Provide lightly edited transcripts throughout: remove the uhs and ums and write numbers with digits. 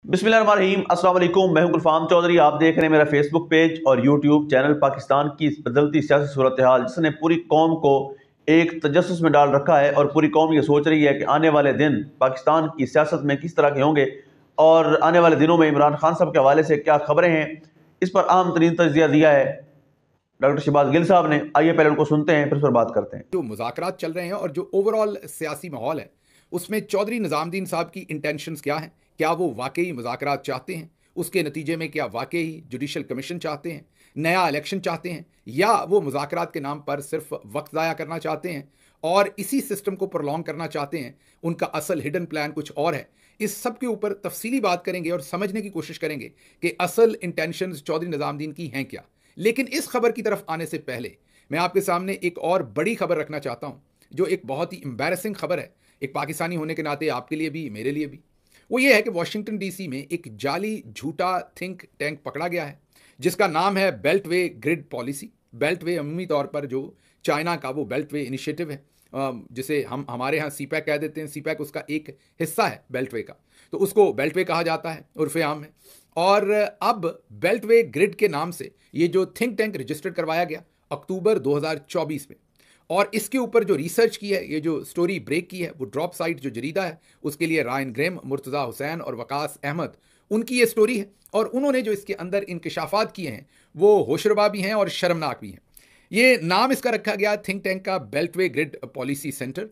बिस्मिल्लाहिर्रहमानिर्रहीम, अस्सलाम वालेकुम। मैं हूं गुलफाम चौधरी। आप देख रहे हैं मेरा फेसबुक पेज और यूट्यूब चैनल। पाकिस्तान की इस बदलती सियासी सूरत हाल जिसने पूरी कौम को एक तजस्सुस में डाल रखा है और पूरी कौम ये सोच रही है कि आने वाले दिन पाकिस्तान की सियासत में किस तरह के होंगे और आने वाले दिनों में इमरान खान साहब के हवाले से क्या खबरें हैं, इस पर अहम तरीन तजिया दिया है डॉक्टर शहबाज गिल साहब ने। आइए पहले उनको सुनते हैं, फिर उस पर बात करते हैं। जो मुज़ाकरात चल रहे हैं और जो ओवरऑल सियासी माहौल है उसमें चौधरी निज़ामुद्दीन साहब की इंटेंशंस क्या हैं, क्या वो वाकई मुज़ाकरात चाहते हैं, उसके नतीजे में क्या वाकई जुडिशल कमीशन चाहते हैं, नया इलेक्शन चाहते हैं, या वो मुज़ाकरात के नाम पर सिर्फ वक्त ज़ाया करना चाहते हैं और इसी सिस्टम को प्रोलॉन्ग करना चाहते हैं, उनका असल हिडन प्लान कुछ और है। इस सब के ऊपर तफसीली बात करेंगे और समझने की कोशिश करेंगे कि असल इंटेंशंस चौधरी निज़ामुद्दीन की हैं क्या। लेकिन इस खबर की तरफ आने से पहले मैं आपके सामने एक और बड़ी खबर रखना चाहता हूं, जो एक बहुत ही एम्बैरेसिंग खबर है, एक पाकिस्तानी होने के नाते आपके लिए भी मेरे लिए भी। वो ये है कि वाशिंगटन डीसी में एक जाली झूठा थिंक टैंक पकड़ा गया है जिसका नाम है बेल्ट वे ग्रिड पॉलिसी। बेल्ट वे अमूमी तौर पर जो चाइना का वो बेल्ट वे इनिशिएटिव है, जिसे हम हमारे यहाँ सीपैक कह देते हैं। सीपैक उसका एक हिस्सा है बेल्ट वे का, तो उसको बेल्ट वे कहा जाता है, उर्फे आम है। और अब बेल्ट वे ग्रिड के नाम से ये जो थिंक टैंक रजिस्टर्ड करवाया गया अक्टूबर 2024 में, और इसके ऊपर जो रिसर्च की है, ये जो स्टोरी ब्रेक की है, वो ड्रॉप साइट जो जरीदा है उसके लिए रायन ग्रेम, मुर्तज़ा हुसैन और वकास अहमद, उनकी ये स्टोरी है। और उन्होंने जो इसके अंदर इंकशाफात किए हैं वो होशरुबा भी हैं और शर्मनाक भी हैं। ये नाम इसका रखा गया थिंक टैंक का बेल्टवे ग्रिड पॉलिसी सेंटर,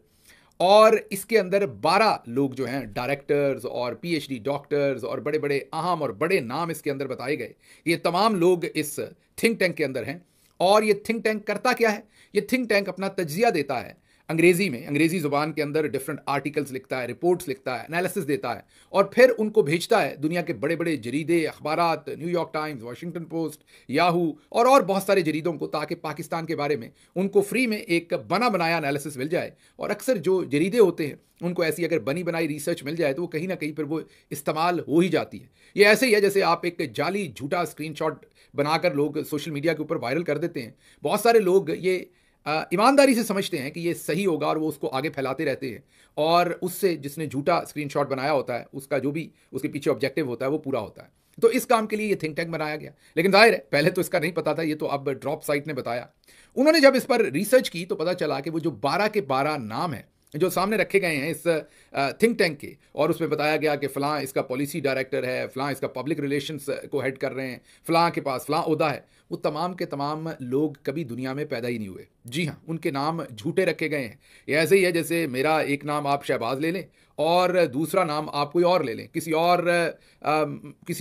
और इसके अंदर 12 लोग जो हैं डायरेक्टर्स और पीएचडी डॉक्टर्स और बड़े बड़े अहम और बड़े नाम इसके अंदर बताए गए। ये तमाम लोग इस थिंक टैंक के अंदर हैं। और ये थिंक टैंक करता क्या है? ये थिंक टैंक अपना तज्जिया देता है अंग्रेजी में, अंग्रेजी ज़ुबान के अंदर डिफरेंट आर्टिकल्स लिखता है, रिपोर्ट्स लिखता है, एनालिसिस देता है और फिर उनको भेजता है दुनिया के बड़े बड़े जरीदे, अखबारात, New York Times, Washington Post, Yahoo और बहुत सारे जरीदों को, ताकि पाकिस्तान के बारे में उनको फ्री में एक बना बनाया एनालिसिस मिल जाए। और अक्सर जो जरीदे होते हैं उनको ऐसी अगर बनी बनाई रिसर्च मिल जाए तो वो कहीं ना कहीं फिर वो इस्तेमाल हो ही जाती है। ये ऐसे ही है जैसे आप एक जाली झूठा स्क्रीनशॉट बनाकर लोग सोशल मीडिया के ऊपर वायरल कर देते हैं। बहुत सारे लोग ये ईमानदारी से समझते हैं कि ये सही होगा और वो उसको आगे फैलाते रहते हैं, और उससे जिसने झूठा स्क्रीनशॉट बनाया होता है उसका जो भी उसके पीछे ऑब्जेक्टिव होता है वो पूरा होता है। तो इस काम के लिए ये थिंक टैंक बनाया गया। लेकिन जाहिर है पहले तो इसका नहीं पता था, ये तो अब ड्रॉप साइट ने बताया। उन्होंने जब इस पर रिसर्च की तो पता चला कि वो जो 12 के 12 नाम हैं जो सामने रखे गए हैं इस थिंक टैंक के, और उसमें बताया गया कि फ़लाँ इसका पॉलिसी डायरेक्टर है, फ़लाँ इसका पब्लिक रिलेशंस को हेड कर रहे हैं, फ़लाँ के पास फ़लाँ ओहदा है, वो तमाम के तमाम लोग कभी दुनिया में पैदा ही नहीं हुए। जी हाँ, उनके नाम झूठे रखे गए हैं। ये ऐसे ही है जैसे मेरा एक नाम आप शहबाज ले लें और दूसरा नाम आप कोई और ले लें, किसी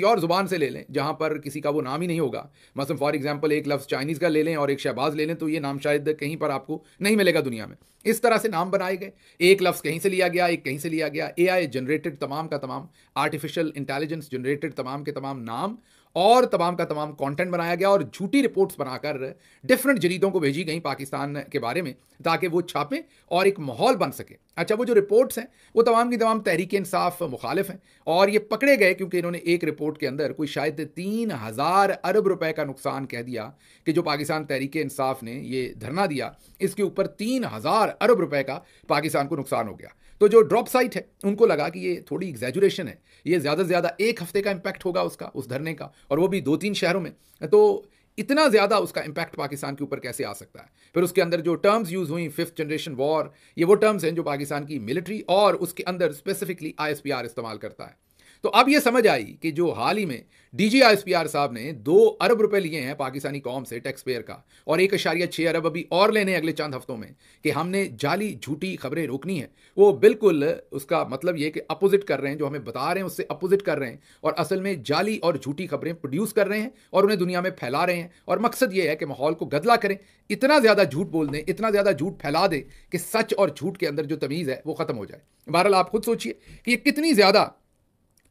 और ज़ुबान से ले लें जहाँ पर किसी का वो नाम ही नहीं होगा। मसलन फॉर एग्जांपल एक लफ्ज़ चाइनीज़ का ले लें और एक शहबाज ले लें, तो ये नाम शायद कहीं पर आपको नहीं मिलेगा दुनिया में। इस तरह से नाम बनाए गए, एक लफ्ज़ कहीं से लिया गया, एक कहीं से लिया गया, एआई जनरेटेड तमाम का तमाम, आर्टिफिशियल इंटेलिजेंस जनरेटेड तमाम के तमाम नाम और तमाम का तमाम कंटेंट बनाया गया और झूठी रिपोर्ट्स बनाकर डिफरेंट जरीदों को भेजी गई पाकिस्तान के बारे में ताकि वो छापें और एक माहौल बन सके। अच्छा, वो जो रिपोर्ट्स हैं वो तमाम की तमाम तहरीक इंसाफ मुखालिफ हैं और ये पकड़े गए क्योंकि इन्होंने एक रिपोर्ट के अंदर कोई शायद 3000 अरब रुपए का नुकसान कह दिया कि जो पाकिस्तान तहरीक इंसाफ ने ये धरना दिया इसके ऊपर 3000 अरब रुपए का पाकिस्तान को नुकसान हो गया। तो जो ड्रॉप साइट है उनको लगा कि ये थोड़ी एग्जैजुरेशन है, ये ज़्यादा से ज़्यादा एक हफ्ते का इम्पैक्ट होगा उसका, उस धरने का, और वो भी 2-3 शहरों में। तो इतना ज़्यादा उसका इम्पैक्ट पाकिस्तान के ऊपर कैसे आ सकता है? फिर उसके अंदर जो टर्म्स यूज़ हुई, 5th जनरेशन वॉर, ये वो टर्म्स हैं जो पाकिस्तान की मिलिट्री और उसके अंदर स्पेसिफिकली आईएसपीआर इस्तेमाल करता है। तो अब ये समझ आई कि जो हाल ही में डीजी आईएसपीआर साहब ने 2 अरब रुपए लिए हैं पाकिस्तानी कौम से टैक्स पेयर का, और 1.6 अरब अभी और लेने अगले चंद हफ्तों में, कि हमने जाली झूठी खबरें रोकनी है, वो बिल्कुल उसका मतलब ये कि अपोजिट कर रहे हैं, जो हमें बता रहे हैं उससे अपोजिट कर रहे हैं, और असल में जाली और झूठी खबरें प्रोड्यूस कर रहे हैं और उन्हें दुनिया में फैला रहे हैं। और मकसद ये है कि माहौल को गदला करें, इतना ज़्यादा झूठ बोल दें, इतना ज़्यादा झूठ फैला दें कि सच और झूठ के अंदर जो तमीज़ है वो ख़त्म हो जाए। बहरहाल आप खुद सोचिए कि ये कितनी ज़्यादा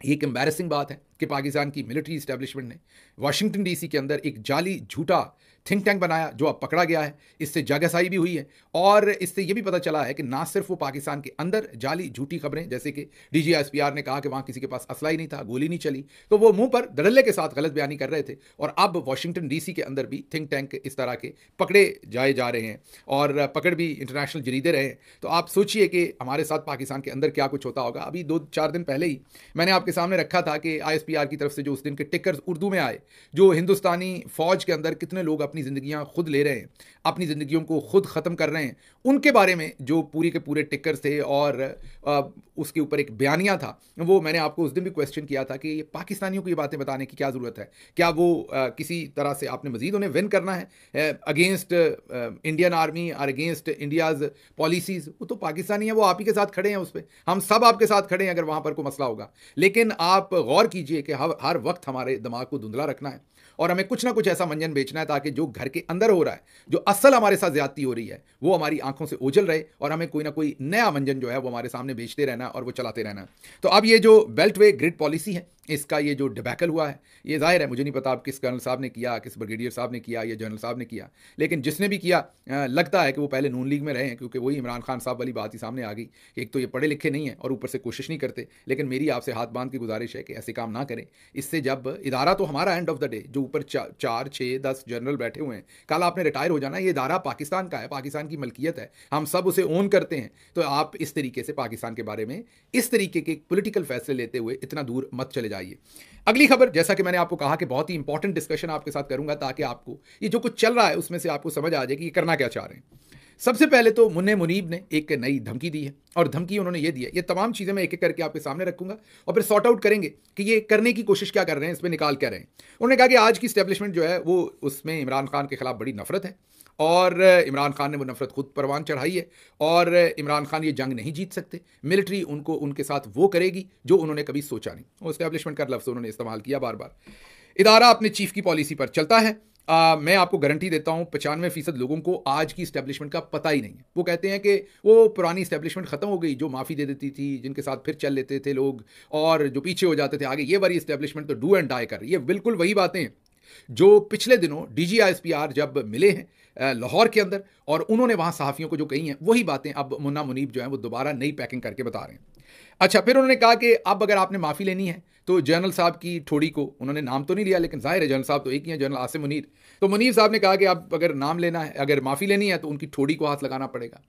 एक एम्बैरेसिंग बात है कि पाकिस्तान की मिलिट्री इस्टेब्लिशमेंट ने वाशिंगटन डीसी के अंदर एक जाली झूठा थिंक टैंक बनाया जो अब पकड़ा गया है। इससे जगहसाई भी हुई है और इससे यह भी पता चला है कि ना सिर्फ वो पाकिस्तान के अंदर जाली झूठी खबरें, जैसे कि DGISPR ने कहा कि वहां किसी के पास असला ही नहीं था, गोली नहीं चली, तो वो मुंह पर धड़ल्ले के साथ गलत बयानी कर रहे थे, और अब वाशिंगटन डीसी के अंदर भी थिंक टैंक इस तरह के पकड़े जाए जा रहे हैं और पकड़ भी इंटरनेशनल जरीदे रहे हैं। तो आप सोचिए कि हमारे साथ पाकिस्तान के अंदर क्या कुछ होता होगा। अभी 2-4 दिन पहले ही मैंने आपके सामने रखा था कि ISPR की तरफ से जो उस दिन के टिकर्स उर्दू में आए, जो हिंदुस्तानी फौज के अंदर कितने लोग अपनी जिंदगियां खुद ले रहे हैं, अपनी जिंदगियों को खुद खत्म कर रहे हैं, उनके बारे में जो पूरी के पूरे टिकर्स थे और उसके ऊपर एक बयानिया था, वो मैंने आपको उस दिन भी क्वेश्चन किया था कि पाकिस्तानियों को ये बातें बताने की क्या ज़रूरत है, क्या वो किसी तरह से आपने मजीद उन्हें विन करना है अगेंस्ट इंडियन आर्मी और अगेंस्ट इंडियाज़ पॉलिसीज़। वो तो पाकिस्तानी है, वो आप ही के साथ खड़े हैं, उस पर हम सब आपके साथ खड़े हैं अगर वहाँ पर कोई मसला होगा। लेकिन आप गौर कीजिए कि हर वक्त हमारे दिमाग को धुंधला रखना है और हमें कुछ ना कुछ ऐसा मंजन बेचना है ताकि जो घर के अंदर हो रहा है, जो असल हमारे साथ ज्यादती हो रही है, वो हमारी आंखों से ओझल रहे और हमें कोई ना कोई नया मंजन जो है वो हमारे सामने बेचते रहना और वो चलाते रहना। तो अब ये जो बेल्ट वे ग्रिड पॉलिसी है, इसका ये जो डिबैकल हुआ है, ये जाहिर है, मुझे नहीं पता अब किस कर्नल साहब ने किया, किस ब्रिगेडियर साहब ने किया या जनरल साहब ने किया, लेकिन जिसने भी किया लगता है कि वो पहले नून लीग में रहे हैं, क्योंकि वही इमरान खान साहब वाली बात ही सामने आ गई। एक तो ये पढ़े लिखे नहीं है और ऊपर से कोशिश नहीं करते। लेकिन मेरी आपसे हाथ बांध की गुजारिश है कि ऐसे काम ना करें। इससे जब इदारा तो हमारा एंड ऑफ द डे, जो ऊपर 4, 6, 10 जनरल बैठे हुए हैं, कल आपने रिटायर हो जाना, ये इदारा पाकिस्तान का है, पाकिस्तान की मलकियत है, हम सब उसे ओन करते हैं। तो आप इस तरीके से पाकिस्तान के बारे में इस तरीके के पॉलिटिकल फैसले लेते हुए इतना दूर मत चले जाइए। अगली खबर, जैसा कि मैंने आपको कहा कि बहुत ही इंपॉर्टेंट डिस्कशन आपके साथ करूंगा ताकि आपको ये जो कुछ चल रहा है उसमें से आपको समझ आ जाए कि ये करना क्या चाह रहे हैं। सबसे पहले तो मुन्ने मुनीब ने एक नई धमकी दी है और धमकी उन्होंने ये दी है, ये तमाम चीज़ें मैं एक एक करके आपके सामने रखूंगा और फिर सॉर्ट आउट करेंगे कि ये करने की कोशिश क्या कर रहे हैं, इसमें निकाल क्या रहे हैं। उन्होंने कहा कि आज की स्टैब्लिशमेंट जो है वो, उसमें इमरान खान के खिलाफ बड़ी नफरत है और इमरान खान ने वो नफरत खुद परवान चढ़ाई है और इमरान खान ये जंग नहीं जीत सकते। मिलिट्री उनको उनके साथ वो करेगी जो उन्होंने कभी सोचा नहीं। वो स्टैब्लिशमेंट का लफ्ज़ उन्होंने इस्तेमाल किया बार बार। इदारा अपने चीफ की पॉलिसी पर चलता है। मैं आपको गारंटी देता हूं 95% लोगों को आज की स्टैब्लिशमेंट का पता ही नहीं है। वो कहते हैं कि वो पुरानी स्टैब्लिशमेंट खत्म हो गई, जो माफ़ी दे देती थी, जिनके साथ फिर चल लेते थे लोग और जो पीछे हो जाते थे आगे, ये वाली स्टैब्लिशमेंट तो डू एंड डाई कर रही है। बिल्कुल वही बातें हैं जो पिछले दिनों DGISPR जब मिले हैं लाहौर के अंदर और उन्होंने वहां सहाफ़ियों को जो कही हैं, वही बातें अब मुन्ना मुनीब जो है वो दोबारा नई पैकिंग करके बता रहे हैं। अच्छा, फिर उन्होंने कहा कि अब अगर आपने माफ़ी लेनी है तो जनरल साहब की ठोड़ी को, उन्होंने नाम तो नहीं लिया लेकिन जाहिर है जनरल साहब तो एक ही है, जनरल आसिम मुनीर, तो मुनीर साहब ने कहा कि अब अगर नाम लेना है, अगर माफ़ी लेनी है तो उनकी ठोड़ी को हाथ लगाना पड़ेगा।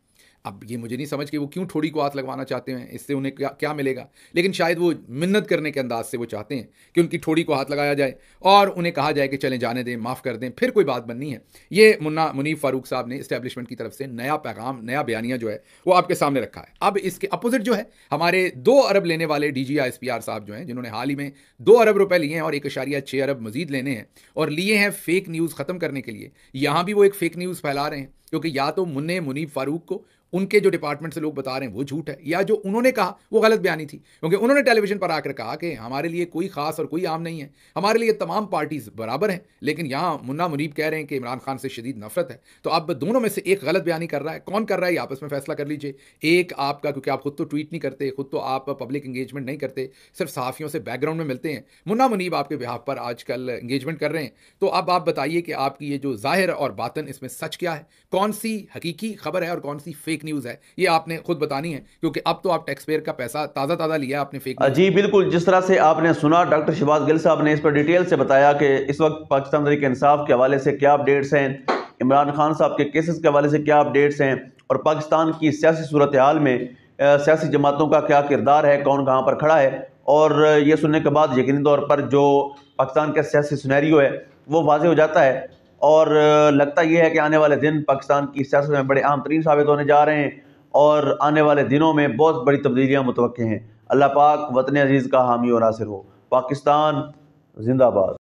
अब ये मुझे नहीं समझ कि वो क्यों ठोड़ी को हाथ लगवाना चाहते हैं, इससे उन्हें क्या मिलेगा, लेकिन शायद वो मिन्नत करने के अंदाज से वो चाहते हैं कि उनकी ठोड़ी को हाथ लगाया जाए और उन्हें कहा जाए कि चलें जाने दें, माफ़ कर दें, फिर कोई बात बननी है। ये मुन्ना मुनीब फारूक साहब ने इस्टेब्लिशमेंट की तरफ से नया पैगाम, नया बयानिया जो है वो आपके सामने रखा है। अब इसके अपोजिट जो है, हमारे 2 अरब लेने वाले DGISPR साहब जो हैं, जिन्होंने हाल ही में 2 अरब रुपए लिए हैं और 1.6 अरब मजीद लेने हैं और लिए हैं फेक न्यूज़ ख़त्म करने के लिए, यहाँ भी वो एक फेक न्यूज़ फैला रहे हैं, क्योंकि या तो मुन्ने मुनीब फारूक को उनके जो डिपार्टमेंट से लोग बता रहे हैं वो झूठ है, या जो उन्होंने कहा वो गलत बयानी थी, क्योंकि उन्होंने टेलीविजन पर आकर कहा कि हमारे लिए कोई खास और कोई आम नहीं है, हमारे लिए तमाम पार्टीज बराबर हैं। लेकिन यहाँ मुन्ना मुनीब कह रहे हैं कि इमरान खान से शदीद नफरत है। तो अब दोनों में से एक गलत बयानी कर रहा है, कौन कर रहा है आपस में फैसला कर लीजिए। एक आपका, क्योंकि आप खुद तो ट्वीट नहीं करते, खुद तो आप पब्लिक इंगेजमेंट नहीं करते, सिर्फ सहाफ़ियों से बैकग्राउंड में मिलते हैं। मुन्ना मुनीब आपके बिहाफ पर आजकल इंगेजमेंट कर रहे हैं। तो अब आप बताइए कि आपकी ये जो जाहिर और बातन, इसमें सच क्या है, कौन सी हकीकी खबर है और कौन सी फेक न्यूज़ है, ये आपने खुद बतानी है, क्योंकि अब तो आप टैक्स पेयर का पैसा ताज़ा लिया आपने फेक। जी बिल्कुल, जिस तरह से आपने सुना, डॉक्टर शहबाज गिल साहब ने इस पर डिटेल से बताया कि इस वक्त पाकिस्तान तहरीक इंसाफ के हवाले से क्या अपडेट्स हैं, इमरान खान साहब के केसेस के हवाले से क्या अपडेट्स हैं और पाकिस्तान की सियासी सूरत हाल में सियासी जमातों का क्या किरदार है, कौन कहाँ पर खड़ा है। और ये सुनने के बाद यकीनी तौर पर जो पाकिस्तान का सियासी सिनेरियो है वो वाज़ेह हो जाता है और लगता यह है कि आने वाले दिन पाकिस्तान की सियासत में बड़े अहम तरीन साबित होने जा रहे हैं और आने वाले दिनों में बहुत बड़ी तब्दीलियाँ मुतवक्के हैं। अल्लाह पाक वतन अजीज़ का हामी और नासिर हो। पाकिस्तान जिंदाबाद।